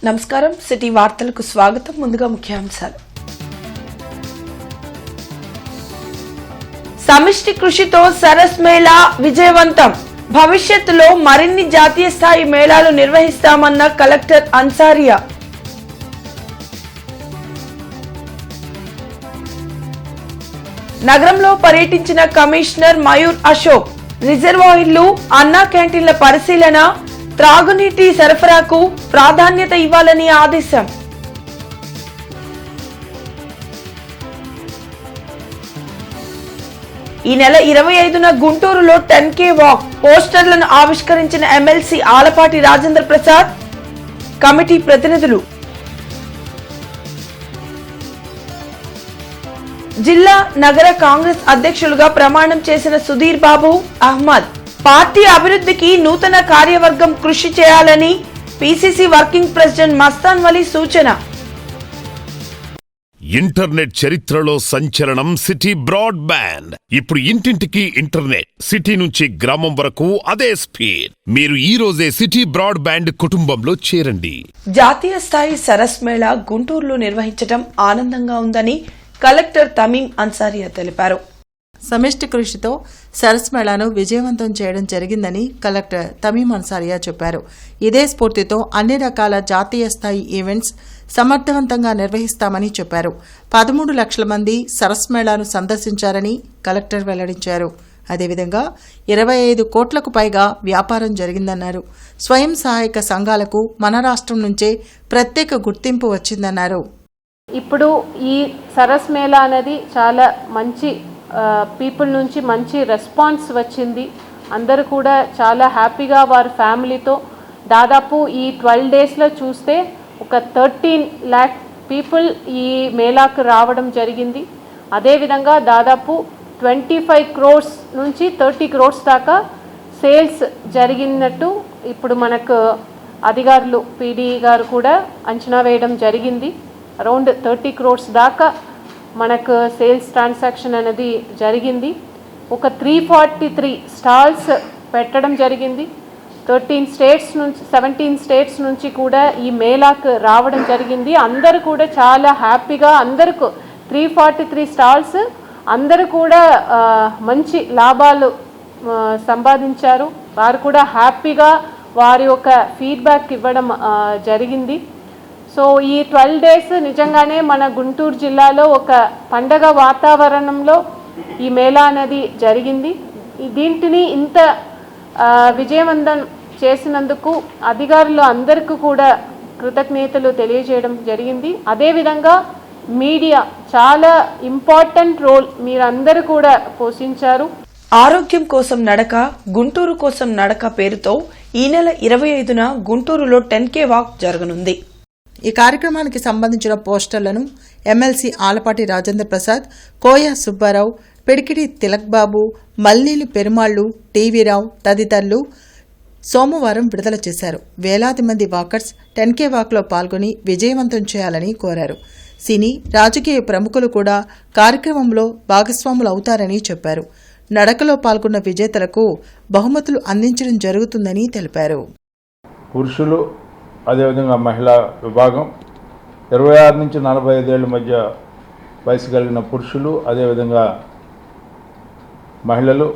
నమస్కారం సిటీ వార్తలకు స్వాగతం. ముందుగా ముఖ్యాంశాలు. సమిష్టి కృషితో సరస్ మేళా విజయవంతం. భవిష్యత్తులో మరిన్ని జాతీయ స్థాయి మేళాలు నిర్వహిస్తామన్న కలెక్టర్ అన్సారియా. నగరంలో పర్యటించిన కమిషనర్ మయూర్ అశోక్. రిజర్వాయర్లు, అన్నా క్యాంటీన్ల పరిశీలన, త్రాగునీటి సరఫరాకు ప్రాధాన్యత ఇవ్వాలని ఆదేశం. ఈ నెల 25న గుంటూరులో 10K వాక్ పోస్టర్లను ఆవిష్కరించిన ఎమ్మెల్సీ ఆలపాటి రాజేంద్ర ప్రసాద్, కమిటీ ప్రతినిధులు. జిల్లా నగర కాంగ్రెస్ అధ్యక్షులుగా ప్రమాణం చేసిన సుధీర్ బాబు అహ్మద్. పార్టీ అభివృద్ధికి నూతన కార్యవర్గం కృషి చేయాలని PCC working president Mastan Vali సూచన. ఇంటర్నెట్ చరిత్రలో సంచలనం సిటీ బ్రాడ్బ్యాండ్. ఇప్పుడు ఇంటింటికి ఇంటర్నెట్, సిటీ నుంచి గ్రామం వరకు అదే స్పీడ్. మీరు ఈ రోజే సిటీ బ్రాడ్బ్యాండ్ కుటుంబంలో చేరండి. జాతీయ స్థాయి సరస్ మేళా గుంటూరులో నిర్వహించడం ఆనందంగా ఉందని కలెక్టర్ తమీం అన్సారియా తెలిపారు. సమిష్టి కృషితో సరస్ మేళాను విజయవంతం చేయడం జరిగిందని కలెక్టర్ తమీం అన్సారియా చెప్పారు. ఇదే స్ఫూర్తితో అన్ని రకాల జాతీయ స్థాయి ఈవెంట్స్ సమర్థవంతంగా నిర్వహిస్తామని చెప్పారు. 13 లక్షల మంది సరస్ మేళాను సందర్శించారని కలెక్టర్ వెల్లడించారు. అదేవిధంగా 25 కోట్లకు పైగా వ్యాపారం జరిగిందన్నారు. స్వయం సహాయక సంఘాలకు మన రాష్ట్రం నుంచే ప్రత్యేక గుర్తింపు వచ్చిందన్నారు. ఇప్పుడు ఈ సరస్ మేళా అనేది చాలా మంచి పీపుల్ నుంచి మంచి రెస్పాన్స్ వచ్చింది. అందరూ కూడా చాలా హ్యాపీగా వారి ఫ్యామిలీతో దాదాపు ఈ 12 డేస్లో చూస్తే ఒక 13 lakh పీపుల్ ఈ మేళాకు రావడం జరిగింది. అదేవిధంగా దాదాపు 25 crores నుంచి 30 crores దాకా సేల్స్ జరిగినట్టు ఇప్పుడు మనకు అధికారులు పీడీ గారు కూడా అంచనా వేయడం జరిగింది. అరౌండ్ 30 crores దాకా మనకు సేల్స్ ట్రాన్సాక్షన్ అనేది జరిగింది. ఒక 343 స్టాల్స్ పెట్టడం జరిగింది. 17 స్టేట్స్ నుంచి కూడా ఈ మేళాకు రావడం జరిగింది. అందరూ కూడా చాలా హ్యాపీగా, అందరికీ 343 స్టాల్స్ అందరూ కూడా మంచి లాభాలు సంపాదించారు. వారు కూడా హ్యాపీగా వారి యొక్క ఫీడ్బ్యాక్ ఇవ్వడం జరిగింది. సో ఈ 12 డేస్ నిజంగానే మన గుంటూరు జిల్లాలో ఒక పండగ వాతావరణంలో ఈ మేళా అనేది జరిగింది. దీంటిని ఇంత విజయవంతం చేసినందుకు అధికారులు అందరికీ కూడా కృతజ్ఞతలు తెలియజేయడం జరిగింది. అదేవిధంగా మీడియా చాలా ఇంపార్టెంట్ రోల్ మీరందరూ కూడా పోషించారు. ఆరోగ్యం కోసం నడక, గుంటూరు కోసం నడక పేరుతో ఈ నెల 25న గుంటూరులో 10K వాక్ జరగనుంది. ఈ కార్యక్రమానికి సంబంధించిన పోస్టర్లను ఎమ్మెల్సీ ఆలపాటి రాజేంద్ర ప్రసాద్, కోయ సుబ్బారావు, పిడికిడి తిలక్ బాబు, మల్నీలి పెరుమాళ్లు, టీవీరావు తదితరులు సోమవారం విడుదల చేశారు. వేలాది మంది వాకర్స్ 10K వాక్లో పాల్గొని విజయవంతం చేయాలని కోరారు. సినీ, రాజకీయ ప్రముఖులు కూడా కార్యక్రమంలో భాగస్వాములు అవుతారని చెప్పారు. నడకలో పాల్గొన్న విజేతలకు బహుమతులు అందించడం జరుగుతుందని తెలిపారు. పురుషులు అదేవిధంగా మహిళా విభాగం 26 నుంచి 45 ఏళ్ళ మధ్య వయసు కలిగిన పురుషులు, అదేవిధంగా మహిళలు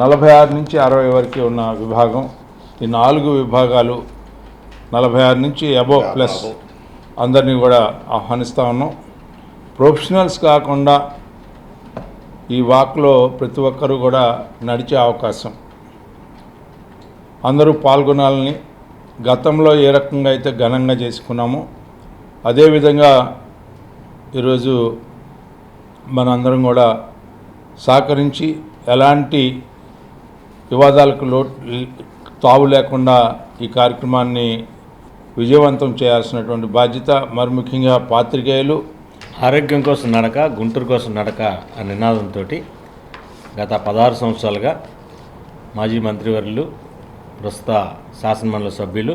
46 నుంచి 60 వరకు ఉన్న విభాగం. ఈ 4 విభాగాలు 46 నుంచి అబోవ్ ప్లస్ అందరినీ కూడా ఆహ్వానిస్తూ ఉన్నాం. ప్రొఫెషనల్స్ కాకుండా ఈ వాక్లో ప్రతి ఒక్కరూ కూడా నడిచే అవకాశం, అందరూ పాల్గొనాలని గతంలో ఏ రకంగా అయితే ఘనంగా చేసుకున్నామో అదేవిధంగా ఈరోజు మనందరం కూడా సహకరించి ఎలాంటి వివాదాలకు తావు లేకుండా ఈ కార్యక్రమాన్ని విజయవంతం చేయాల్సినటువంటి బాధ్యత మరి ముఖ్యంగా పాత్రికేయులు. ఆరోగ్యం కోసం నడక, గుంటూరు కోసం నడక అనే నినాదంతో గత 16 సంవత్సరాలుగా మాజీ మంత్రివర్యులు, ప్రస్తుత శాసనమండలి సభ్యులు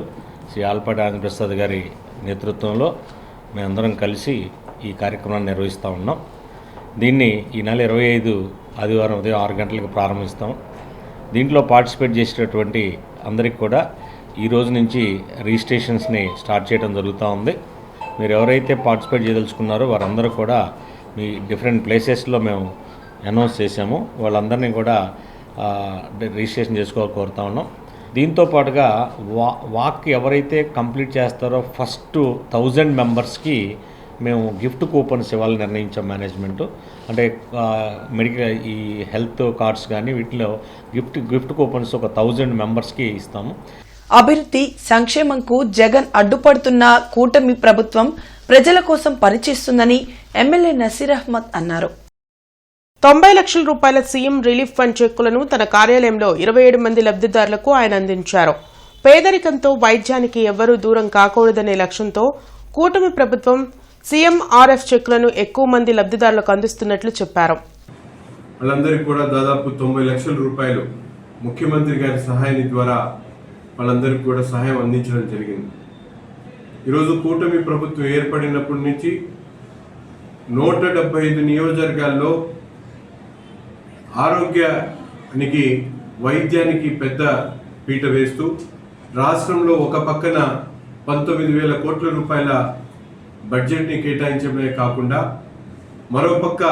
శ్రీ ఆలపాటి రాజేంద్ర ప్రసాద్ గారి నేతృత్వంలో మేమందరం కలిసి ఈ కార్యక్రమాన్ని నిర్వహిస్తూ ఉన్నాం. దీన్ని ఈ నెల 25 ఆదివారం ఉదయం 6 గంటలకు ప్రారంభిస్తాం. దీంట్లో పార్టిసిపేట్ చేసేటటువంటి అందరికి కూడా ఈ రోజు నుంచి రిజిస్ట్రేషన్స్ని స్టార్ట్ చేయడం జరుగుతూ ఉంది. మీరు ఎవరైతే పార్టిసిపేట్ చేయదలుచుకున్నారో వారందరూ కూడా మీ డిఫరెంట్ ప్లేసెస్లో మేము అనౌన్స్ చేసాము. వాళ్ళందరినీ కూడా రిజిస్ట్రేషన్ చేసుకోవాలి కోరుతా ఉన్నాం. దీంతో పాటుగా వాక్ ఎవరైతే కంప్లీట్ చేస్తారో ఫస్ట్ 1000 మెంబర్స్కి మేము గిఫ్ట్ కూపన్స్ ఇవ్వాలని నిర్ణయించాం మేనేజ్మెంట్. అంటే మెడికల్ ఈ హెల్త్ కార్డ్స్ కానీ వీటిలో గిఫ్ట్ కూపన్స్ ఒక 1000 మెంబర్స్కి ఇస్తాము. అభివృద్ధి సంక్షేమంకు జగన్ అడ్డుపడుతున్న కూటమి ప్రభుత్వం ప్రజల కోసం పనిచేస్తుందని ఎమ్మెల్యే నసీర్ అహ్మద్ అన్నారు. 90 లక్షల రూపాయల సీఎం రిలీఫ్ ఫండ్ చెక్కులను తన కార్యాలయంలో 27 మంది లబ్ధిదారులకు ఆయన అందించారు. పేదరికంతో వైద్యానికి ఎవ్వరూ దూరం కాకూడదనే లక్ష్యంతో కూటమి ప్రభుత్వం సీఎంఆర్ఎఫ్ చెక్కులను ఎక్కువ మంది లబ్ధిదారులకు అందిస్తున్నట్లు చెప్పారు. వాళ్ళందరికీ కూడా దాదాపు 90 లక్షల రూపాయలు ముఖ్యమంత్రి గారి సహాయాన్ని ద్వారా వాళ్ళందరికీ కూడా సహాయం అందించడం జరిగింది. ఈరోజు కూటమి ప్రభుత్వం ఏర్పడినప్పటి నుంచి 175 నియోజకవర్గాల్లో ఆరోగ్యానికి వైద్యానికి పెద్ద పీట వేస్తూ రాష్ట్రంలో ఒక పక్కన 19,000 కోట్ల రూపాయల బడ్జెట్ని కేటాయించడమే కాకుండా మరోపక్క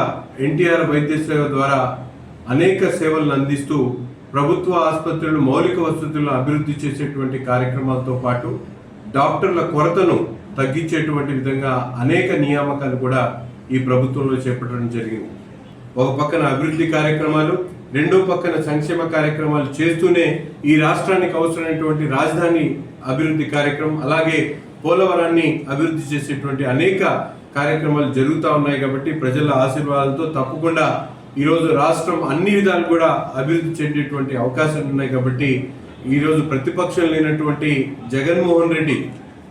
ఎన్టీఆర్ వైద్య సేవ ద్వారా అనేక సేవలను అందిస్తూ ప్రభుత్వ ఆసుపత్రులు మౌలిక వసతులను అభివృద్ధి చేసేటువంటి కార్యక్రమాలతో పాటు డాక్టర్ల కొరతను తగ్గించేటువంటి విధంగా అనేక నియామకాలు కూడా ఈ ప్రభుత్వంలో చేపట్టడం జరిగింది. ఒక పక్కన అభివృద్ధి కార్యక్రమాలు, రెండో పక్కన సంక్షేమ కార్యక్రమాలు చేస్తూనే ఈ రాష్ట్రానికి అవసరమైనటువంటి రాజధాని అభివృద్ధి కార్యక్రమం, అలాగే పోలవరాన్ని అభివృద్ధి చేసేటువంటి అనేక కార్యక్రమాలు జరుగుతూ ఉన్నాయి. కాబట్టి ప్రజల ఆశీర్వాదాలతో తప్పకుండా ఈరోజు రాష్ట్రం అన్ని విధాలు కూడా అభివృద్ధి చెందేటువంటి అవకాశాలు ఉన్నాయి. కాబట్టి ఈరోజు ప్రతిపక్షం లేనటువంటి జగన్మోహన్ రెడ్డి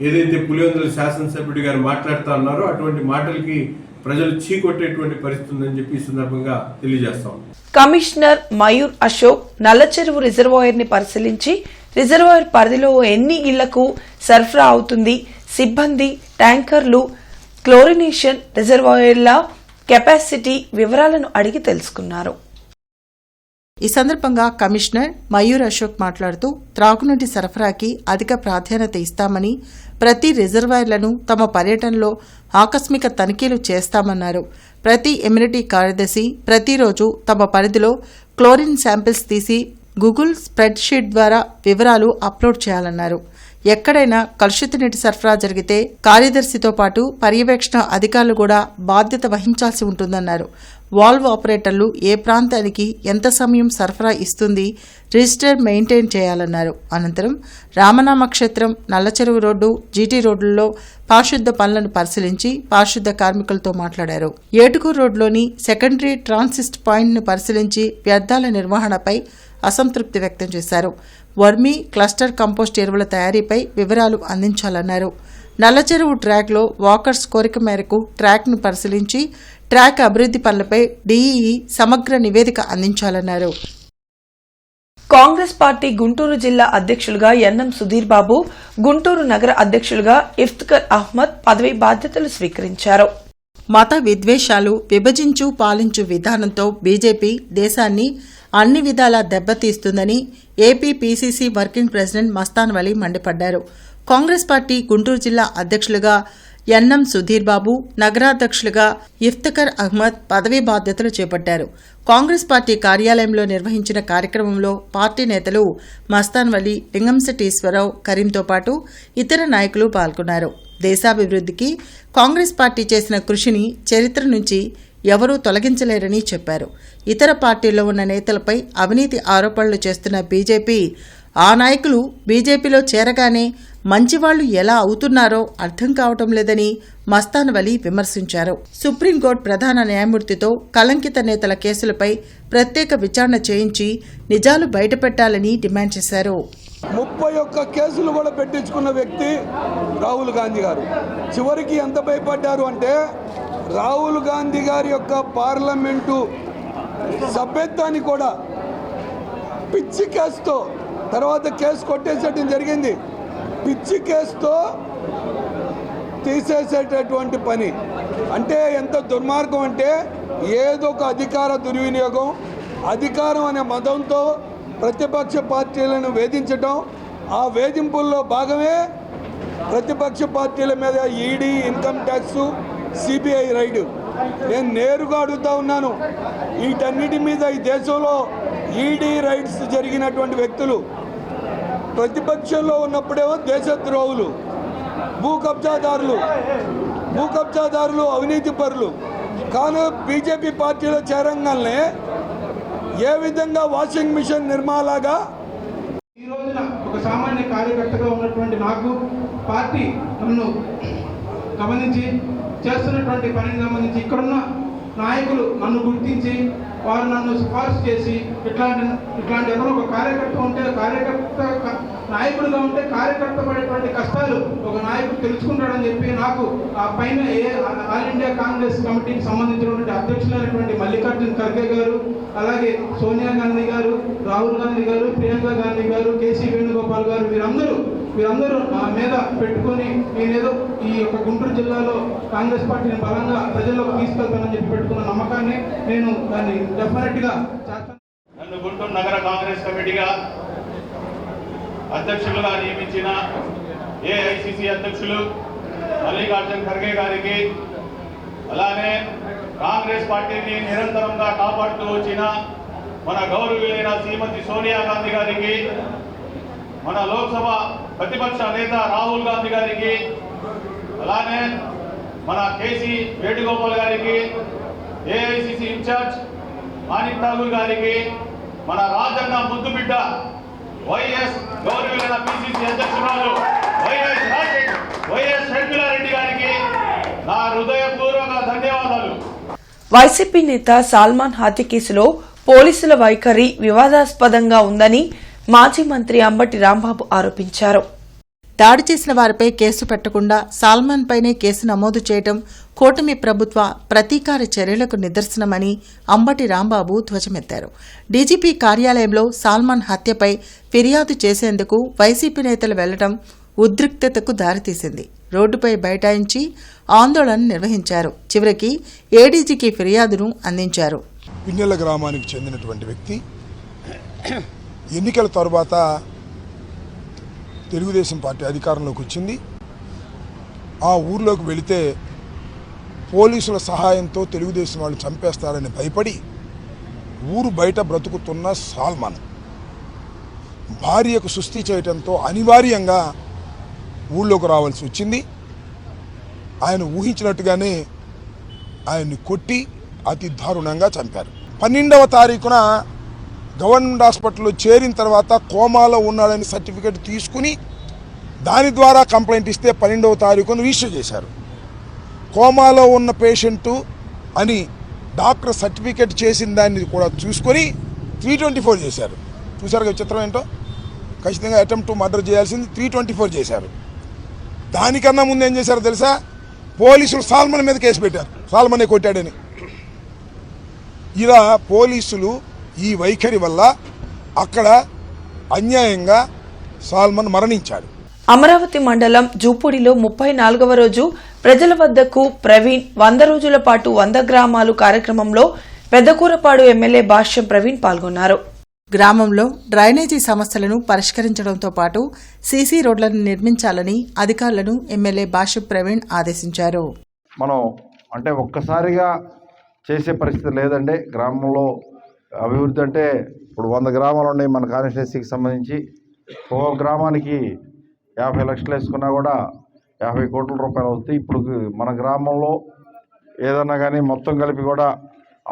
ఏదైతే పులివెందుల శాసనసభ్యుడి గారు మాట్లాడుతూ ఉన్నారో అటువంటి మాటలకి ప్రజలు చీకొట్టేటువంటి పరిస్థితి ఉందని చెప్పి ఈ సందర్భంగా తెలియజేస్తాం. కమిషనర్ మయూర్ అశోక్ నల్లచెరువు రిజర్వాయర్ ని పరిశీలించి రిజర్వాయర్ పరిధిలో ఎన్ని ఇళ్లకు సరఫరా అవుతుంది, సిబ్బంది, ట్యాంకర్లు, క్లోరినేషన్, రిజర్వాయర్ల కెపాసిటీ వివరాలను అడిగి తెలుసుకున్నారు. ఈ సందర్భంగా కమిషనర్ మయూర్ అశోక్ మాట్లాడుతూ త్రాగునీటి సరఫరాకి అధిక ప్రాధాన్యత ఇస్తామని, ప్రతి రిజర్వాయర్లను తమ పర్యటనలో ఆకస్మిక తనిఖీలు చేస్తామన్నారు. ప్రతి ఎమ్యూనిటీ కార్యదర్శి ప్రతిరోజు తమ పరిధిలో క్లోరిన్ శాంపిల్స్ తీసి గూగుల్ స్ప్రెడ్ షీట్ ద్వారా వివరాలు అప్లోడ్ చేయాలన్నారు. ఎక్కడైనా కలుషిత నీటి సరఫరా జరిగితే కార్యదర్శితో పాటు పర్యవేక్షణ అధికారులు కూడా బాధ్యత వహించాల్సి ఉంటుందన్నారు. వాల్వ్ ఆపరేటర్లు ఏ ప్రాంతానికి ఎంత సమయం సరఫరా ఇస్తుంది రిజిస్టర్ మెయింటైన్ చేయాలన్నారు. అనంతరం రామనామ క్షేత్రం, నల్లచెరువు రోడ్డు, జీటీ రోడ్లలో పారిశుద్ధ పనులను పరిశీలించి పారిశుద్ధ కార్మికులతో మాట్లాడారు. ఏటుకూరు రోడ్లోని సెకండరీ ట్రాన్సిస్ట్ పాయింట్ను పరిశీలించి వ్యర్థాల నిర్వహణపై అసంతృప్తి వ్యక్తం చేశారు. వర్మీ, క్లస్టర్ కంపోస్ట్ ఎరువుల తయారీపై వివరాలు అందించాలన్నారు. నల్లచెరువు ట్రాక్లో వాకర్స్ కోరిక మేరకు ట్రాక్ను పరిశీలించి ట్రాక్ అభివృద్ధి పనులపై డీఈఈ సమగ్ర నివేదిక అందించాలన్నారు. కాంగ్రెస్ పార్టీ గుంటూరు జిల్లా అధ్యక్షులుగా ఎన్ఎం సుధీర్ బాబు, గుంటూరు నగర అధ్యక్షులుగా ఇఫ్తిఖర్ అహ్మద్ పదవి బాధ్యతలు స్వీకరించారు. మత విద్వేషాలు, విభజించు పాలించు విధానంతో బీజేపీ దేశాన్ని అన్ని విధాలా దెబ్బతీస్తుందని AP PCC working president Mastan Vali మండిపడ్డారు. కాంగ్రెస్ పార్టీ గుంటూరు జిల్లా అధ్యక్షులుగా ఎన్ఎం సుధీర్ బాబు, నగరాధ్యక్షులుగా ఇఫ్తిఖర్ అహ్మద్ పదవీ బాధ్యతలు చేపట్టారు. కాంగ్రెస్ పార్టీ కార్యాలయంలో నిర్వహించిన కార్యక్రమంలో పార్టీ నేతలు మస్తాన్ వలీ, లింగంశెట్టి ఈశ్వరరావు, కరీంతో పాటు ఇతర నాయకులు పాల్గొన్నారు. దేశాభివృద్ధికి కాంగ్రెస్ పార్టీ చేసిన కృషిని చరిత్ర నుంచి ఎవరూ తొలగించలేరని చెప్పారు. ఇతర పార్టీల్లో ఉన్న నేతలపై అవినీతి ఆరోపణలు చేస్తున్న బీజేపీ, ఆ నాయకులు బీజేపీలో చేరగానే మంచివాళ్లు ఎలా అవుతున్నారో అర్థం కావటం లేదని మస్తాన్ వలీ విమర్శించారు. సుప్రీంకోర్టు ప్రధాన న్యాయమూర్తితో కళంకిత నేతల కేసులపై ప్రత్యేక విచారణ చేయించి నిజాలు బయటపెట్టాలని డిమాండ్ చేశారు. 31 కేసులు కూడా పెట్టించుకున్న వ్యక్తి రాహుల్ గాంధీ గారు. చివరికి ఎంత భయపడ్డారు అంటే రాహుల్ గాంధీ గారి యొక్క పార్లమెంటు సభ్యత్వాన్ని కూడా పిచ్చి కేసుతో తర్వాత కేసు కొట్టేసేయడం జరిగింది. పిచ్చి కేసుతో తీసేసేటటువంటి పని అంటే ఎంత దుర్మార్గం అంటే ఏదో ఒక అధికార దుర్వినియోగం, అధికారం అనే మదంతో ప్రతిపక్ష పార్టీలను వేధించడం, ఆ వేధింపుల్లో భాగమే ప్రతిపక్ష పార్టీల మీద ED, income tax, CBI ride. నేను నేరుగా అడుగుతా ఉన్నాను, వీటన్నిటి మీద ఈ దేశంలో ఈడీ రైడ్స్ జరిగినటువంటి వ్యక్తులు ప్రతిపక్షంలో ఉన్నప్పుడేమో దేశద్రోహులు, భూ కబ్జాదారులు, అవినీతి పరులు. కానీ బీజేపీ పార్టీలో చేరంగానే ఏ విధంగా వాషింగ్ మిషన్ నిర్మాలాగా ఈ రోజున ఒక సామాన్య కార్యకర్తగా ఉన్నటువంటి నాకు పార్టీ నన్ను గమనించి చేస్తున్నటువంటి పనిని గమనించి ఇక్కడున్న నాయకులు నన్ను గుర్తించి వారు నన్ను సిఫార్సు చేసి ఇట్లాంటి ఎవరో ఒక కార్యకర్త ఉంటే నాయకుడిగా ఉంటే కార్యకర్త పడేటువంటి కష్టాలు ఒక నాయకుడు తెలుసుకుంటాడని చెప్పి నాకు ఆ పైన ఆల్ ఇండియా కాంగ్రెస్ కమిటీకి సంబంధించినటువంటి అధ్యక్షులైనటువంటి మల్లికార్జున్ ఖర్గే గారు, అలాగే సోనియా గాంధీ గారు, రాహుల్ గాంధీ గారు, ప్రియాంక గాంధీ గారు, కేసీ వేణుగోపాల్ గారు, వీరందరూ నా మీద పెట్టుకొని నేనేదో ఈ యొక్క గుంటూరు జిల్లాలో కాంగ్రెస్ పార్టీని బలంగా ప్రజల్లోకి తీసుకెళ్తానని చెప్పి పెట్టుకున్న నమ్మకాన్ని నేను దాన్ని డెఫినెట్గా చేస్తాను. నన్ను గుంటూరు నగర కాంగ్రెస్ కమిటీగా అధ్యక్షులుగా నియమించిన ఏఐసిసి అధ్యక్షులు మల్లికార్జున్ ఖర్గే గారికి, అలానే కాంగ్రెస్ పార్టీని నిరంతరంగా కాపాడుతూ వచ్చిన మన గౌరవీయులైన శ్రీమతి సోనియా గాంధీ గారికి, మన లోక్సభ ప్రతిపక్ష నేత రాహుల్ గాంధీ గారికి, అలానే మన కేసీ వేణుగోపాల్ గారికి, ఏఐసిసి ఇన్ఛార్జ్ మాణిక్ ఠాగూర్ గారికి, మన రాజన్న ముద్దు బిడ్డ వైఎస్ గౌరవీయులైన పిసిసి అధ్యక్షురాలు వైఎస్ షర్మిలారెడ్డి గారికి నా హృదయపూర్వక ధన్యవాదాలు. వైసీపీ నేత సల్మాన్ హత్య కేసులో పోలీసుల వైఖరి వివాదాస్పదంగా ఉందని మాజీ మంత్రి అంబటి రాంబాబు ఆరోపించారు. దాడి చేసిన వారిపై కేసు పెట్టకుండా సాల్మాన్ పైనే కేసు నమోదు చేయడం కూటమి ప్రభుత్వ ప్రతీకార చర్యలకు నిదర్శనమని అంబటి రాంబాబు ధ్వజమెత్తారు. డీజీపీ కార్యాలయంలో సాల్మాన్ హత్యపై ఫిర్యాదు చేసేందుకు వైసీపీ నేతలు వెళ్లడం ఉద్రిక్తతకు దారితీసింది. రోడ్డుపై బైఠాయించి ఆందోళన నిర్వహించారు. చివరికి ఏడీజీకి ఫిర్యాదును అందించారు. పిన్నెల గ్రామానికి చెందినటువంటి వ్యక్తి ఎన్నికల తర్వాత తెలుగుదేశం పార్టీ అధికారంలోకి వచ్చింది. ఆ ఊర్లోకి వెళితే పోలీసుల సహాయంతో తెలుగుదేశం వాళ్ళు చంపేస్తారని భయపడి ఊరు బయట బ్రతుకుతున్న సాల్మాన్ భార్యకు సుస్థి చేయడంతో అనివార్యంగా ఊళ్ళోకి రావాల్సి వచ్చింది. ఆయన ఊహించినట్టుగానే ఆయన్ని కొట్టి అతి దారుణంగా చంపారు. 12వ తారీఖున గవర్నమెంట్ హాస్పిటల్లో చేరిన తర్వాత కోమాలో ఉన్నాడని సర్టిఫికేట్ తీసుకుని దాని ద్వారా కంప్లైంట్ ఇస్తే 12వ తారీఖున రిజిస్టర్ చేశారు. కోమాలో ఉన్న పేషెంటు అని డాక్టర్ సర్టిఫికేట్ చేసిన దాన్ని కూడా చూసుకొని 324 చేశారు. చూశారు చిత్రం ఏంటో, ఖచ్చితంగా అటెంప్ట్ టు మర్డర్ చేయాల్సింది 324 చేశారు. దానికన్నా ముందు ఏం చేశారో తెలుసా, పోలీసులు సాల్మన్ మీద కేసు పెట్టారు, సాల్మనే కొట్టాడని. ఇలా పోలీసులు ఈ వైఖరి వల్ల అక్కడ అన్యాయంగా సాల్మన్ మరణించాడు. అమరావతి మండలం జూపూడిలో 34వ రోజు ప్రజల వద్దకు ప్రవీణ్ 100 రోజుల పాటు 100 గ్రామాలు కార్యక్రమంలో పెద్దకూరపాడు ఎమ్మెల్యే భాష్యం ప్రవీణ్ పాల్గొన్నారు. గ్రామంలో డ్రైనేజీ సమస్యలను పరిష్కరించడంతో పాటు సీసీ రోడ్లను నిర్మించాలని అధికారులను ఎమ్మెల్యే భాష్యం ప్రవీణ్ ఆదేశించారు. మనం అంటే ఒక్కసారిగా చేసే పరిస్థితి లేదండి. గ్రామంలో అభివృద్ధి అంటే ఇప్పుడు 100 గ్రామాలు ఉన్నాయి మన కాన్స్టిట్యున్సీకి సంబంధించి. ఒక్కొక్క గ్రామానికి 50 లక్షలు వేసుకున్నా కూడా 50 కోట్ల రూపాయలు అవుతాయి. ఇప్పుడు మన గ్రామంలో ఏదన్నా కానీ మొత్తం కలిపి కూడా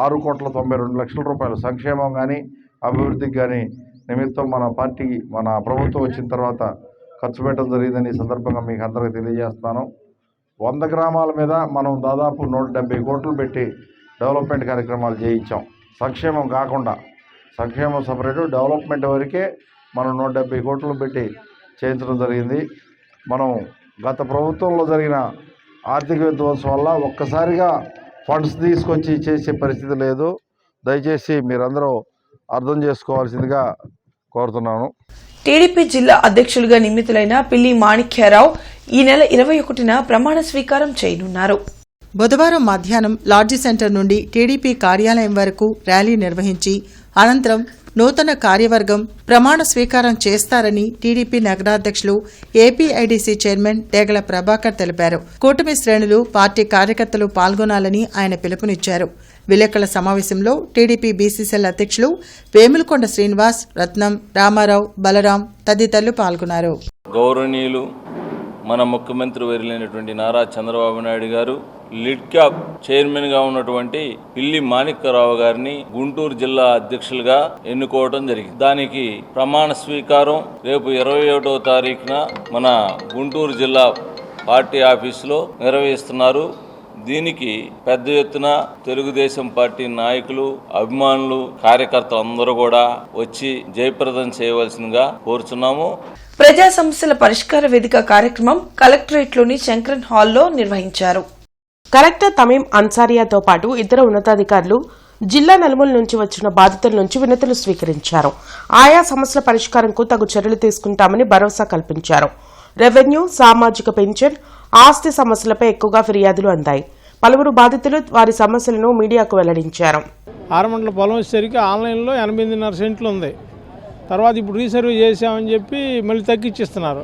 6,92 లక్షల రూపాయలు సంక్షేమం కానీ అభివృద్ధికి కానీ నిమిత్తం మన పార్టీ మన ప్రభుత్వం వచ్చిన తర్వాత ఖర్చు పెట్టడం జరిగిందని ఈ సందర్భంగా మీకు అందరికీ తెలియజేస్తాను. 100 గ్రామాల మీద మనం దాదాపు 170 కోట్లు పెట్టి డెవలప్మెంట్ కార్యక్రమాలు చేయించాం. సంక్షేమం కాకుండా, సంక్షేమం సపరేటు, డెవలప్మెంట్ వరకే మనం 170 కోట్లు పెట్టి చేయించడం జరిగింది. మనం గత ప్రభుత్వంలో జరిగిన ఆర్థిక విధ్వంసం వల్ల ఒక్కసారిగా ఫండ్స్ తీసుకొచ్చి చేసే పరిస్థితి లేదు. దయచేసి మీరందరూ అర్థం చేసుకోవాల్సిందిగా కోరుతున్నాను. టీడీపీ జిల్లా అధ్యక్షులుగా నియమితులైన పిల్లి మాణిక్యారావు ఈ నెల 21న ప్రమాణ స్వీకారం చేయనున్నారు. బుధవారం మధ్యాహ్నం లాడ్జీ సెంటర్ నుండి టీడీపీ కార్యాలయం వరకు ర్యాలీ నిర్వహించి అనంతరం నూతన కార్యవర్గం ప్రమాణ స్వీకారం చేస్తారని టీడీపీ నగరాధ్యక్షులు ఏపీఐడీసీ చైర్మన్ డేగల ప్రభాకర్ తెలిపారు. కూటమి శ్రేణులు పార్టీ కార్యకర్తలు పాల్గొనాలని ఆయన పిలుపునిచ్చారు. విలేకరుల సమావేశంలో టీడీపీ బీసీసీఎల్ అధ్యక్షులు వేములకొండ శ్రీనివాస్, రత్నం, రామారావు, బలరాం తదితరులు పాల్గొన్నారు. గౌరవనీయులు మన ముఖ్యమంత్రి వర్యులైనటువంటి నారా చంద్రబాబు నాయుడు గారు లిడ్ క్యాప్ చైర్మన్ గా ఉన్నటువంటి పిల్లి మాణిక్యరావు గారిని గుంటూరు జిల్లా అధ్యక్షులుగా ఎన్నుకోవడం జరిగింది. దానికి ప్రమాణ స్వీకారం రేపు 21వ తారీఖున మన గుంటూరు జిల్లా పార్టీ ఆఫీసులో నిర్వహిస్తున్నారు. దీనికి పెద్ద ఎత్తున తెలుగుదేశం పార్టీ నాయకులు, అభిమానులు, కార్యకర్తలు అందరూ కూడా వచ్చి జయప్రదం చేయవలసిందిగా కోరుచున్నాము. ప్రజా సమస్యల పరిష్కార వేదిక కార్యక్రమం కలెక్టరేట్లోని శంకరన్ హాల్లో నిర్వహించారు. కలెక్టర్ తమీం అన్సారియాతో పాటు ఇతర ఉన్నతాధికారులు జిల్లా నలుమూల నుంచి వచ్చిన బాధితుల నుంచి వినతులు స్వీకరించారు. ఆయా సమస్యల పరిష్కారంకు తగు చర్యలు తీసుకుంటామని భరోసా కల్పించారు. రెవెన్యూ, సామాజిక పెన్షన్, ఆస్తి సమస్యలపై ఎక్కువగా ఫిర్యాదులు అందాయి. పలువురు బాధితులు వారి సమస్యలను మీడియాకు వెల్లడించారు. ఆరమండల పొలం వచ్చేసరికి ఆన్లైన్లో 8.5 సెంట్లు ఉంది. తర్వాత ఇప్పుడు రీసర్వే చేసామని చెప్పి మళ్ళీ తగ్గించిస్తున్నారు.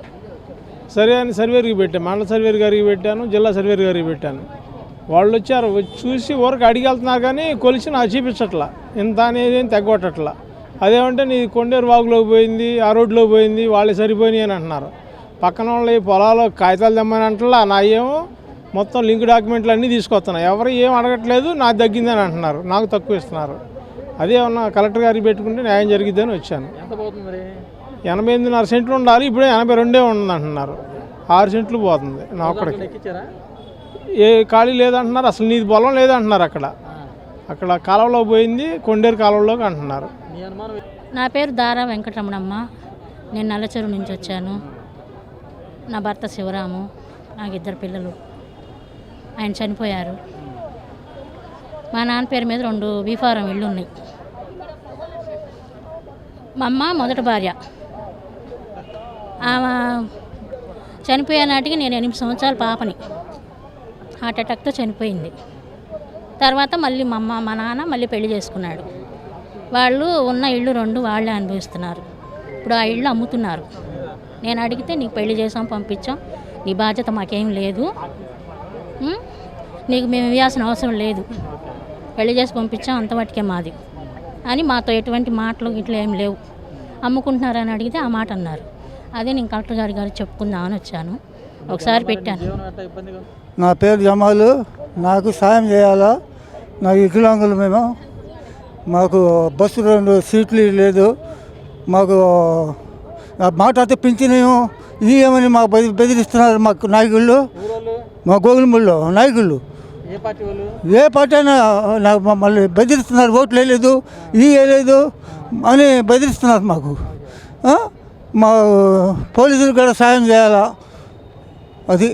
సరే అని సర్వేర్కి పెట్టాను, మండల సర్వేర్ గారికి పెట్టాను, జిల్లా సర్వేర్ గారికి పెట్టాను. వాళ్ళు వచ్చారు, చూసి ఊరికి అడిగి వెళ్తున్నారు కానీ కొలిసి నాకు చూపించట్లా, ఇంత అనేది ఏం తగ్గొట్టట్లా. అదేమంటే నీ కొండేరు వాగులోకి పోయింది, ఆ రోడ్లో పోయింది, వాళ్ళే సరిపోయినాయి అని అంటున్నారు. పక్కన వాళ్ళ పొలాల్లో కాగితాలు తెమ్మని అంటలా, నా ఏమో మొత్తం లింక్ డాక్యుమెంట్లు అన్నీ తీసుకొస్తున్నాయి. ఎవరు ఏం అడగట్లేదు, నాకు తగ్గిందని అంటున్నారు, నాకు తక్కువ ఇస్తున్నారు. అదే ఏమన్నా కలెక్టర్ గారికి పెట్టుకుంటే న్యాయం జరిగిద్దని వచ్చాను. 88.5 సెంట్లు ఉండాలి, ఇప్పుడే 82 ఉంది అంటున్నారు. 6 సెంట్లు పోతుంది నా ఒక్కడికి. ఏ ఖాళీ లేదంటున్నారు, అసలు నీది పొలం లేదంటున్నారు. అక్కడ కాలువలో పోయింది, కొండేరు కాలువలోకి అంటున్నారు. నా పేరు దారా వెంకటరమణమ్మ. నేను నల్లచెరువు నుంచి వచ్చాను. నా భర్త శివరాము, నాకు 2 పిల్లలు. ఆయన చనిపోయారు. మా నాన్న పేరు మీద 2 బీఫారం ఇళ్ళు ఉన్నాయి. మా అమ్మ మొదటి భార్య. ఆమె చనిపోయే నాటికి నేను 8 సంవత్సరాల పాపని. హార్ట్ అటాక్తో చనిపోయింది. తర్వాత మళ్ళీ మా నాన్న మళ్ళీ పెళ్లి చేసుకున్నాడు. వాళ్ళు ఉన్న ఇళ్ళు 2 వాళ్ళే అనుభవిస్తున్నారు. ఇప్పుడు ఆ ఇళ్ళు అమ్ముతున్నారు. నేను అడిగితే నీకు పెళ్లి చేసాం, పంపించాం, నీ బాధ్యత మాకేం లేదు, నీకు మేము ఇవ్వాల్సిన అవసరం లేదు, పెళ్లి చేసి పంపించాం, అంతవరకే మాది అని మాతో ఎటువంటి మాటలు ఇట్లా ఏం లేవు. అమ్ముకుంటున్నారని అడిగితే ఆ మాట అన్నారు. అదే నేను కలెక్టర్ గారికి చెప్పుకుందామని వచ్చాను. ఒకసారి పెట్టాను. నా పేరు జమాలు. నాకు సాయం చేయాలా? నాకు వికలాంగులు మేము. మాకు బస్సు 2 సీట్లు లేదు. మాకు మాట్లాడితే పింఛనేమో ఇదేమని మాకు బెదిరిస్తున్నారు. మాకు నాయకుళ్ళు, మా గోగులముళ్ళు నాయకుళ్ళు, ఏ పార్టీ అయినా నాకు మళ్ళీ బెదిరిస్తున్నారు. ఓట్లు వేయలేదు, ఇది వేయలేదు అని బెదిరిస్తున్నారు మాకు. మా పోలీసులు కూడా సాయం చేయాలా? అది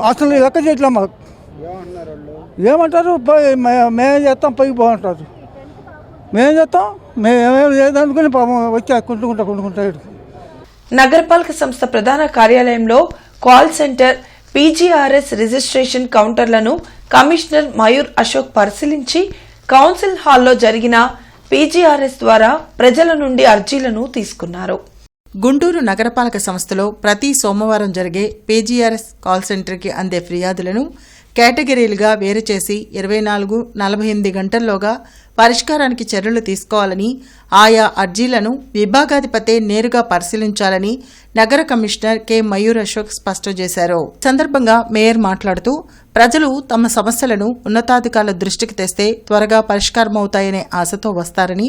అసలు లెక్క చేయట్లా మాకు. ఏమంటారు, మేమేం చేస్తాం, పైకి బాగుంటారు, మేమేం చేస్తాం, మేమేం లేదనుకుని పాపం వచ్చి కుంటుకుంటా. నగరపాలక సంస్థ ప్రధాన కార్యాలయంలో కాల్ సెంటర్, పీజీఆర్ఎస్ రిజిస్ట్రేషన్ కౌంటర్లను కమిషనర్ మయూర్ అశోక్ పరిశీలించి కౌన్సిల్ హాల్లో జరిగిన పీజీఆర్ఎస్ ద్వారా ప్రజల నుండి అర్జీలను తీసుకున్నారు. గుంటూరు నగరపాలక సంస్థలో ప్రతి సోమవారం జరిగే పీజీఆర్ఎస్ కాల్ సెంటర్కి అందే ఫిర్యాదులను కేటగిరీలుగా వేరు చేసి 24-48 గంటల్లోగా పరిష్కారానికి చర్యలు తీసుకోవాలని, ఆయా అర్జీలను విభాగాధిపతే నేరుగా పరిశీలించాలని నగర కమిషనర్ కె మయూర్ అశోక్ స్పష్టం చేశారు. సందర్భంగా మేయర్ మాట్లాడుతూ ప్రజలు తమ సమస్యలను ఉన్నతాధికారుల దృష్టికి తెస్తే త్వరగా పరిష్కారమవుతాయనే ఆశతో వస్తారని,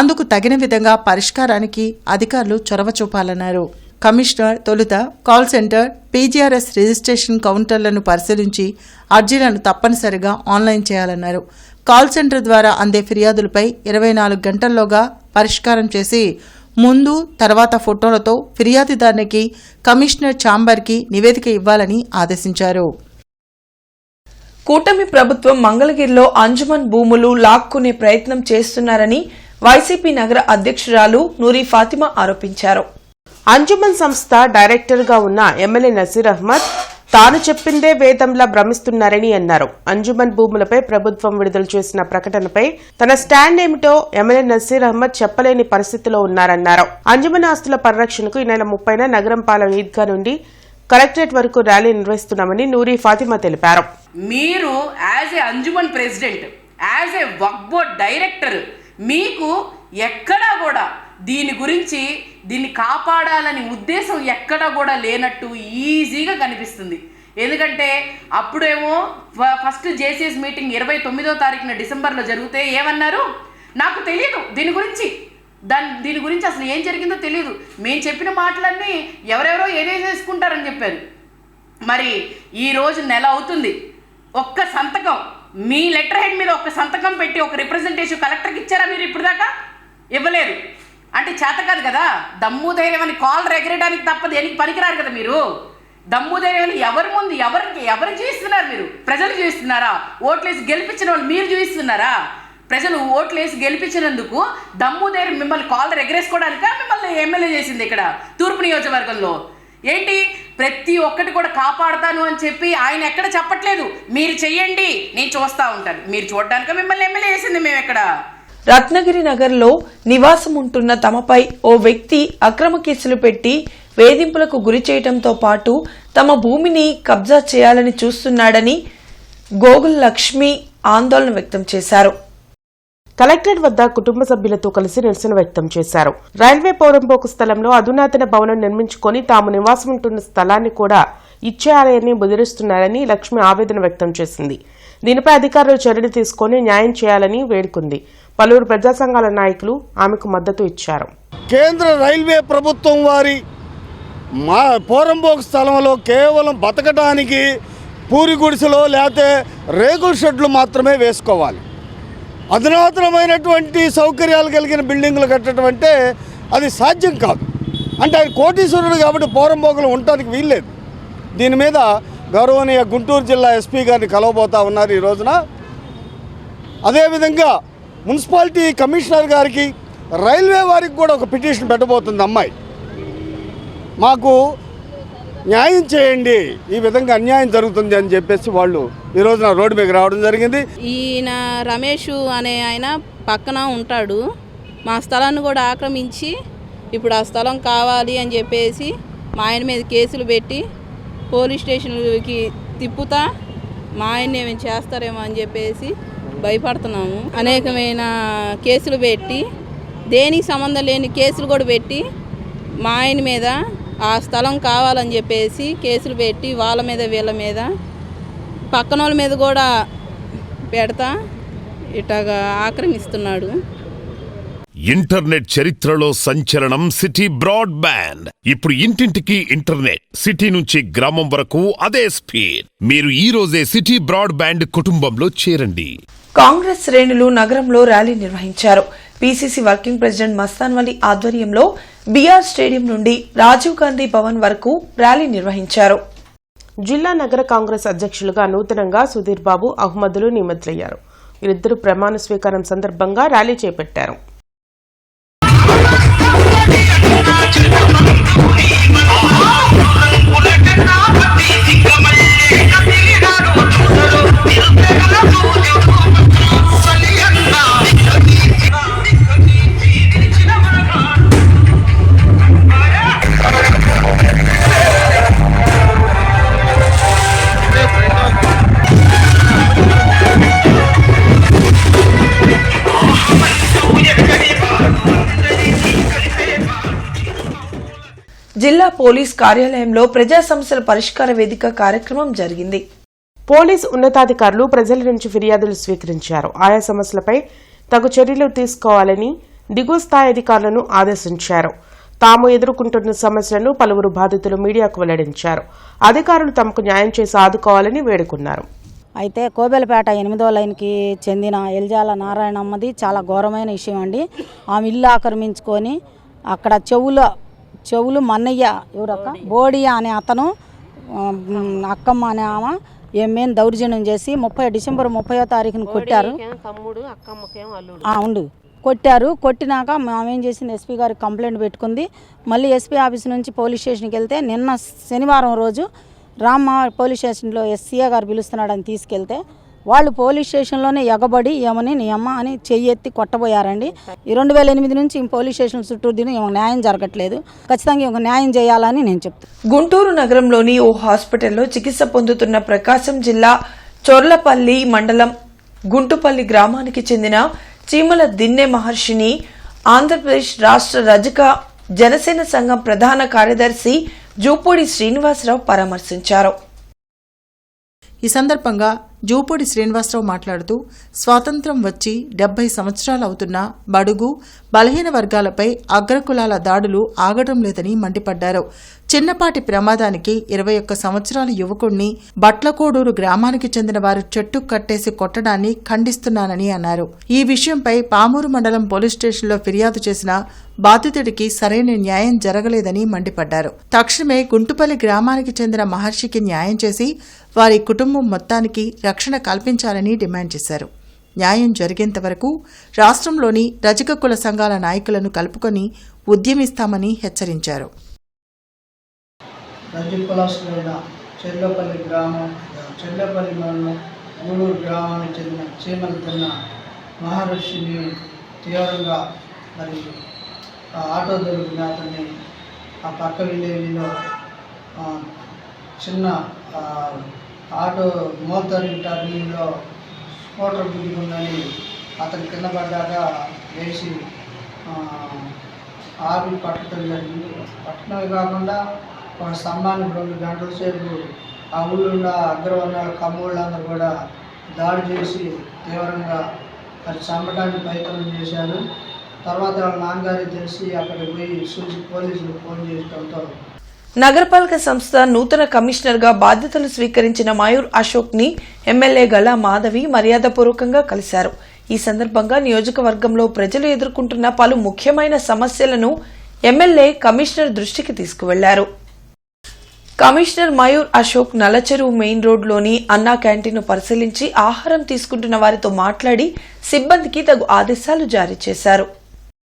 అందుకు తగిన విధంగా పరిష్కారానికి అధికారులు చొరవ చూపాలన్నారు. కమిషనర్ తొలుత కాల్ సెంటర్, పీజీఆర్ఎస్ రిజిస్ట్రేషన్ కౌంటర్లను పరిశీలించి అర్జీలను తప్పనిసరిగా ఆన్లైన్ చేయాలన్నారు. కాల్ సెంటర్ ద్వారా అందే ఫిర్యాదులపై 24 గంటల్లోగా పరిష్కారం చేసి ముందు తర్వాత ఫోటోలతో ఫిర్యాదుదారునికి కమిషనర్ ఛాంబర్కి నివేదిక ఇవ్వాలని ఆదేశించారు. కూటమి ప్రభుత్వం మంగళగిరిలో అంజుమన్ భూములు లాక్కునే ప్రయత్నం చేస్తున్నారని వైసీపీ నగర అధ్యక్షురాలు నూరి ఫాతిమా ఆరోపించారు. అంజుమన్ సంస్థ డైరెక్టర్గా ఉన్న ఎమ్మెల్యే నసీర్ అహ్మద్ తాను చెప్పిందే వేదంలా భ్రమిస్తున్నారని అన్నారు. అంజుమన్ భూములపై ప్రభుత్వం విడుదల చేసిన ప్రకటనపై తన స్టాండ్ ఏమిటో ఎమ్మెల్యే నసీర్ అహ్మద్ చెప్పలేని పరిస్థితిలో ఉన్నారన్నారు. అంజుమన్ ఆస్తుల పరిరక్షణకు ఈ నెల 30న నగరంపాలెం ఈద్గా నుండి కలెక్టరేట్ వరకు ర్యాలీ నిర్వహిస్తున్నామని నూరి ఫాతిమా తెలిపారు. మీరు as a Anjuman president, as a Waqf board director, మీకు ఎక్కడా కూడా దీన్ని కాపాడాలని ఉద్దేశం ఎక్కడా కూడా లేనట్టు ఈజీగా కనిపిస్తుంది. ఎందుకంటే అప్పుడేమో ఫస్ట్ జేసీఎస్ మీటింగ్ 29వ తారీఖున డిసెంబర్లో జరిగితే ఏమన్నారు, నాకు తెలియదు దీని గురించి అసలు ఏం జరిగిందో తెలియదు, మేము చెప్పిన మాటలన్నీ ఎవరెవరో ఏదేసేసుకుంటారని చెప్పారు. మరి ఈరోజు నెల అవుతుంది, ఒక్క సంతకం మీ లెటర్ హెడ్ మీద ఒక్క సంతకం పెట్టి ఒక రిప్రజెంటేషన్ కలెక్టర్కి ఇచ్చారా మీరు? ఇప్పుడు దాకా ఇవ్వలేదు. అంటే చేత కాదు కదా, దమ్ము ధైర్యం అని కాలర్ ఎగరేయడానికి తప్ప దేనికి పనికిరారు కదా మీరు. దమ్ము ధైర్యం అని ఎవరి ముందు ఎవరు చూపిస్తున్నారు? మీరు ప్రజలు చూపిస్తున్నారా? ఓట్లేసి గెలిపించిన వాళ్ళు మీరు చూపిస్తున్నారా? ప్రజలు ఓట్లేసి గెలిపించినందుకు దమ్ము ధైర్యం మిమ్మల్ని కాలర్ ఎగరేసుకోవడానిక మిమ్మల్ని ఎమ్మెల్యే చేసింది ఇక్కడ తూర్పు నియోజకవర్గంలో? ఏంటి ప్రతి ఒక్కటి కూడా కాపాడుతాను అని చెప్పి ఆయన ఎక్కడ చెప్పట్లేదు. మీరు చెయ్యండి, నేను చూస్తూ ఉంటాను. మీరు చూడడానికి మిమ్మల్ని ఎమ్మెల్యే చేసింది మేము ఎక్కడ? రత్నగిరి నగర్లో నివాసం ఉంటున్న తమపై ఓ వ్యక్తి అక్రమ కేసులు పెట్టి వేధింపులకు గురి చేయడంతో పాటు తమ భూమిని కబ్జా చేయాలని చూస్తున్నాడని గోగుల్ లక్ష్మి ఆందోళన వ్యక్తం చేశారు. కలెక్టరేట్ వద్ద కుటుంబ సభ్యులతో కలిసి నిరసన వ్యక్తం చేశారు. రైల్వే పోరంపోకు స్థలంలో అధునాతన భవనం నిర్మించుకొని తాము నివాసం ఉంటున్న స్థలాన్ని కూడా ఇచ్చేయాలని బెదిరిస్తున్నారని లక్ష్మి ఆవేదన వ్యక్తం చేసింది. దీనిపై అధికారులు చర్యలు తీసుకుని న్యాయం చేయాలని వేడుకుంది. పలువురు ప్రజా సంఘాల నాయకులు ఆమెకు మద్దతు ఇచ్చారు. కేంద్ర రైల్వే ప్రభుత్వం వారి పోరంబోకు స్థలంలో కేవలం బతకడానికి పూరి గుడిసెలో లేకపోతే రేకుల షెడ్లు మాత్రమే వేసుకోవాలి. అధునాతనమైనటువంటి సౌకర్యాలు కలిగిన బిల్డింగ్లు కట్టడం అంటే అది సాధ్యం కాదు. అంటే ఆయన కోటీశ్వరుడు కాబట్టి పోరంబోకులు ఉండటానికి వీల్లేదు. దీని మీద గౌరవనీయ గుంటూరు జిల్లా ఎస్పీ గారిని కలవబోతా ఉన్నారు ఈ రోజున. అదేవిధంగా మున్సిపాలిటీ కమిషనర్ గారికి, రైల్వే వారికి కూడా ఒక పిటిషన్ పెట్టబోతుంది అమ్మాయి. మాకు న్యాయం చేయండి, ఈ విధంగా అన్యాయం జరుగుతుంది అని చెప్పేసి వాళ్ళు ఈ రోజున రోడ్డు మీద రావడం జరిగింది. ఈయన రమేష్ అనే ఆయన పక్కన ఉంటాడు. మా స్థలాన్ని కూడా ఆక్రమించి ఇప్పుడు ఆ స్థలం కావాలి అని చెప్పేసి మా ఆయన మీద కేసులు పెట్టి పోలీస్ స్టేషన్కి తిప్పుతా మా ఆయన్ని ఏమైనా చేస్తారేమో అని చెప్పేసి భయపడుతున్నాము. అనేకమైన కేసులు పెట్టి దేనికి సంబంధం లేని కేసులు కూడా పెట్టి మా ఆయన మీద ఆ స్థలం కావాలని చెప్పేసి కేసులు పెట్టి వాళ్ళ మీద వీళ్ళ మీద పక్కన వాళ్ళ మీద కూడా పెడతా ఇట్లాగా ఆక్రమిస్తున్నాడు. ఇంటర్నెట్ చరిత్రలో సంచలనం సిటీ బ్రాడ్బ్యాండ్. ఇప్పుడు ఇంటింటికి ఇంటర్నెట్, సిటీ నుంచి గ్రామం వరకు అదే స్పీడ్. మీరు ఈ రోజే సిటీ బ్రాడ్బ్యాండ్ కుటుంబంలో చేరండి. కాంగ్రెస్ శ్రేణులు నగరంలో ర్యాలీ నిర్వహించారు. పీసీసీ వర్కింగ్ ప్రెసిడెంట్ మస్తాన్ వలి ఆధ్వర్యంలో బీఆర్ స్టేడియం నుండి రాజీవ్ గాంధీ భవన్ వరకు ర్యాలీ నిర్వహించారు. జిల్లా నగర కాంగ్రెస్ అధ్యక్షులుగా నూతనంగా సుధీర్ బాబు అహ్మద్లు నియమితులయ్యారు. వీరిద్దరూ ప్రమాణ స్వీకారం సందర్భంగా ర్యాలీ చేపట్టారు. జిల్లా పోలీస్ కార్యాలయంలో ప్రజా సమస్యల పరిష్కార వేదిక కార్యక్రమం జరిగింది. పోలీస్ ఉన్నతాధికారులు ప్రజల నుంచి ఫిర్యాదులు స్వీకరించారు. ఆయా సమస్యలపై తగు చర్యలు తీసుకోవాలని దిగువ స్థాయి అధికారులను ఆదేశించారు. తాము ఎదుర్కొంటున్న సమస్యలను పలువురు బాధితులు మీడియాకు వెల్లడించారు. అధికారులు తమకు న్యాయం చేసి ఆదుకోవాలని వేడుకున్నారు. అయితే కోబెలపేట 8వ లైన్కి చెందిన ఎల్జాల నారాయణమ్మది చాలా ఘోరమైన విషయం అండి. ఆమె ఇల్లు ఆక్రమించుకొని అక్కడ చెవులు మన్నయ్య ఎవరక్క బోడియా అనే అతను అక్కమ్మ అనే ఆమె ఏమేం దౌర్జన్యం చేసి డిసెంబర్ 30వ తారీఖున కొట్టారు. ఉండు కొట్టారు. కొట్టినాక మేమేం చేసింది ఎస్పీ గారికి కంప్లైంట్ పెట్టుకుంది. మళ్ళీ ఎస్పీ ఆఫీస్ నుంచి పోలీస్ స్టేషన్కి వెళ్తే నిన్న శనివారం రోజు రామ్మ పోలీస్ స్టేషన్లో ఎస్సీఏ గారు పిలుస్తున్నాడని తీసుకెళ్తే వాళ్ళు పోలీస్ స్టేషన్లోనే ఎగబడి ఏమని నీ అమ్మ అని చెయ్యెత్తి కొట్టబోయారండి. ఈ 2008 నుంచి ఈ పోలీస్ స్టేషన్ చుట్టూ దీని న్యాయం జరగట్లేదు. ఖచ్చితంగా ఒక న్యాయం చేయాలని నేను చెప్తాను. గుంటూరు నగరంలోని ఓ హాస్పిటల్లో చికిత్స పొందుతున్న ప్రకాశం జిల్లా చొర్లపల్లి మండలం గుంటుపల్లి గ్రామానికి చెందిన చీమల దిన్నె మహర్షిని ఆంధ్రప్రదేశ్ రాష్ట్ర రజక జనసేన సంఘం ప్రధాన కార్యదర్శి జూపూడి శ్రీనివాసరావు పరామర్శించారు. ఈ సందర్భంగా జూపూడి శ్రీనివాసరావు మాట్లాడుతూ స్వాతంత్ర్యం వచ్చి 70 సంవత్సరాలు అవుతున్నా బడుగు బలహీన వర్గాలపై అగ్రకులాల దాడులు ఆగడం లేదని మండిపడ్డారు. చిన్నపాటి ప్రమాదానికి 21 సంవత్సరాల యువకుణ్ణి బట్లకోడూరు గ్రామానికి చెందిన వారు చెట్టు కట్టేసి కొట్టడాన్ని ఖండిస్తున్నానని అన్నారు. ఈ విషయంపై పామూరు మండలం పోలీస్ స్టేషన్లో ఫిర్యాదు చేసిన బాధితుడికి సరైన న్యాయం జరగలేదని మండిపడ్డారు. తక్షణమే గుంటుపల్లి గ్రామానికి చెందిన మహర్షికి న్యాయం చేసి వారి కుటుంబం మొత్తానికి రక్షణ కల్పించాలని డిమాండ్ చేశారు. న్యాయం జరిగేంత వరకు రాష్ట్రంలోని రజక కుల సంఘాల నాయకులను కలుపుకొని ఉద్యమిస్తామని హెచ్చరించారు. రజక కులస్తులైన చెర్లపల్లి మండలం గూడూరు గ్రామానికి చెందిన చీమల తిన్న మహర్షిని తీవ్రంగా మరి ఆటో దొరికిన అతన్ని ఆ పక్క విలేజ్లో చిన్న ఆటో మోతరి టర్నింగ్లో స్కూటర్ గుద్దుకుందని అతను కింద పడ్డాక వేసి ఆపి పట్టడం జరిగింది. పట్టడమే కాకుండా ఒక స్తంభానికి 2 గంటల సేపు ఆ ఊళ్ళో అగ్రవర్ణాల కమ్మోళ్ళందరూ కూడా దాడి చేసి తీవ్రంగా అది చంపడానికి ప్రయత్నం చేశారు. తర్వాత వాళ్ళ నాన్నగారికి తెలిసి అక్కడికి పోయి పోలీసులకు ఫోన్ చేయడంతో నగరపాలక సంస్థ నూతన కమిషనర్ గా బాధ్యతలు స్వీకరించిన మయూర్ అశోక్ ని ఎమ్మెల్యే గల్లా మాధవి మర్యాదపూర్వకంగా కలిశారు. ఈ సందర్భంగా నియోజకవర్గంలో ప్రజలు ఎదుర్కొంటున్న పలు ముఖ్యమైన సమస్యలను ఎమ్మెల్యే కమిషనర్ దృష్టికి తీసుకువెళ్లారు. కమిషనర్ మయూర్ అశోక్ నల్లచెరువు మెయిన్ రోడ్లోని అన్నా క్యాంటీన్ను పరిశీలించి ఆహారం తీసుకుంటున్న వారితో మాట్లాడి సిబ్బందికి తగు ఆదేశాలు జారీ చేశారు.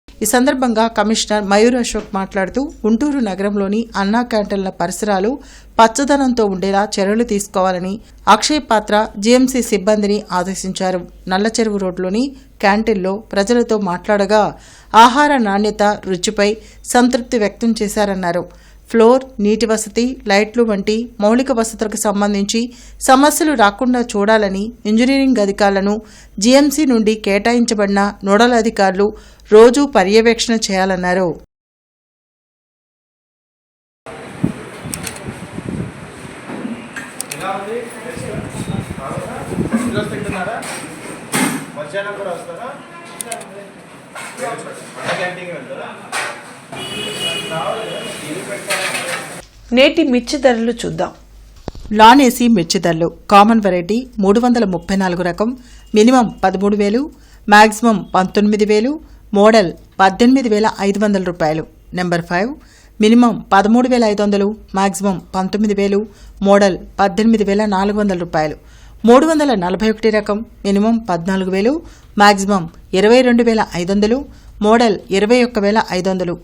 ఈ సందర్భంగా కమిషనర్ మయూర్ అశోక్ మాట్లాడుతూ గుంటూరు నగరంలోని అన్నా క్యాంటీన్ల పరిసరాలు పచ్చదనంతో ఉండేలా చర్యలు తీసుకోవాలని అక్షయ్ పాత్ర జీఎంసీ సిబ్బందిని ఆదేశించారు. నల్లచెరువు రోడ్లోని క్యాంటీన్లో ప్రజలతో మాట్లాడగా ఆహార నాణ్యత, రుచిపై సంతృప్తి వ్యక్తం చేశారన్నారు. ఫ్లోర్, నీటి వసతి, లైట్లు వంటి మౌలిక వసతులకు సంబంధించి సమస్యలు రాకుండా చూడాలని ఇంజనీరింగ్ అధికారులను జీఎంసీ నుండి కేటాయించబడిన నోడల్ అధికారులు రోజూ పర్యవేక్షణ చేయాలన్నారు. నేటి మిర్చి ధరలు చూద్దాం. లాన్ ఏసీ మిర్చి ధరలు కామన్ వెరైటీ 334 రకం మినిమం 13,000, మాక్సిమం 19,000, మోడల్ 18,500 రూపాయలు. నెంబర్ 5 మినిమం 13,500, మాక్సిమం 19,000, మోడల్ 18,400 రూపాయలు. 341 రకం minimum 14,000, maximum 22,500, model 21,500.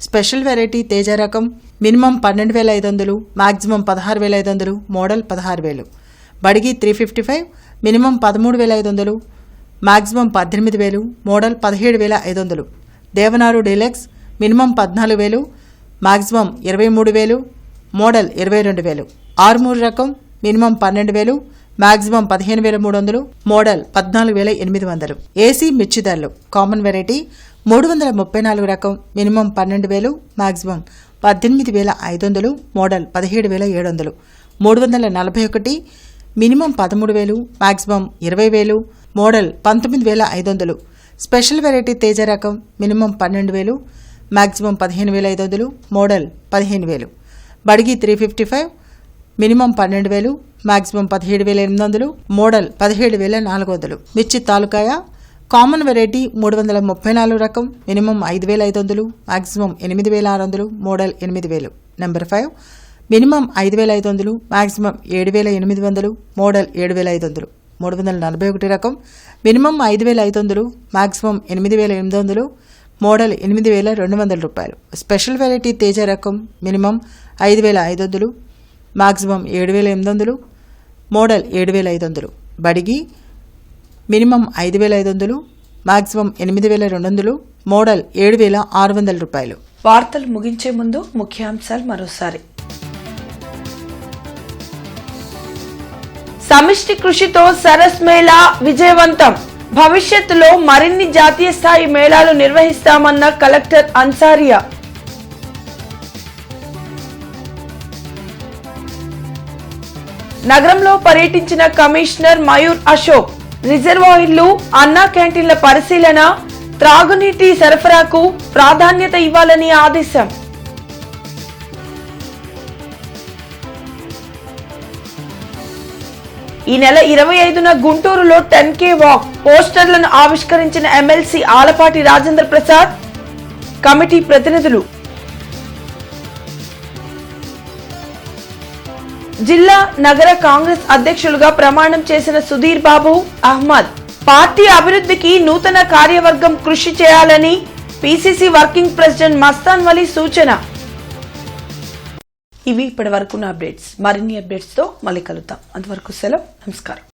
Special variety Teja రకం minimum 12,500, maximum 16,500, model 16,000. Byadgi 355 minimum 13,500, maximum 18,000, model 17,500. Devanur deluxe minimum 14,000, maximum 23,000, model 22,000. Armoor రకం మినిమం 12,000, మాక్సిమం 15,300, మోడల్ 14,800. ఏసీ మిర్చి ధరలు కామన్ వెరైటీ 334 రకం minimum 12,000, maximum 18,500, model 17,700. 341 minimum 13,000, maximum 20,000, model 19,500. Special variety Teja రకం minimum 12,000, maximum 15,500, model 15,000. Byadgi 355 minimum 12,000, maximum 17,800, model 17,400. మిర్చి తాలూకాయ common variety 334 రకం minimum 5,500, maximum 8,600, model 8,000. Number 5 minimum 5,500, maximum 7,800, model 7,500. 341 రకం minimum 5,500, maximum 8,800, model 8,200 రూపాయలు. Special variety Teja రకం minimum 5,500, maximum 7,800, model 7,500, Byadgi minimum 5,500, maximum 8,200, model 7,600 రూపాయలు. వార్తలు ముగించే ముందు ముఖ్యాంశాలు మరోసారి. సమిష్టి కృషితో సరస్ మేళా విజయవంతం. భవిష్యత్తులో మరిన్ని జాతీయ స్థాయి మేళాలు నిర్వహిస్తామన్న కలెక్టర్ అన్సారియా. నగరంలో పర్యటించిన కమిషనర్ మయూర్ అశోక్. రిజర్వాయర్లు, అన్నా క్యాంటీన్ల పరిశీలన, త్రాగునీటి సరఫరాకు ప్రాధాన్యత ఇవ్వాలని ఆదేశం. ఈ నెల 25న గుంటూరులో 10K వాక్ పోస్టర్లను ఆవిష్కరించిన ఎమ్మెల్సీ ఆలపాటి రాజేంద్ర ప్రసాద్, కమిటీ ప్రతినిధులు. జిల్లా నగర కాంగ్రెస్ అధ్యక్షులుగా ప్రమాణం చేసిన సుధీర్ బాబు అహ్మద్. పార్టీ అభివృద్ధికి నూతన కార్యవర్గం కృషి చేయాలని PCC working president Mastan Vali సూచన. ఇవి ఇప్పటి వరకున్న అప్డేట్స్. మరిన్ని అప్డేట్స్ తో మళ్ళీ కలుద్దాం. అంతవరకు సెలవు. నమస్కారం.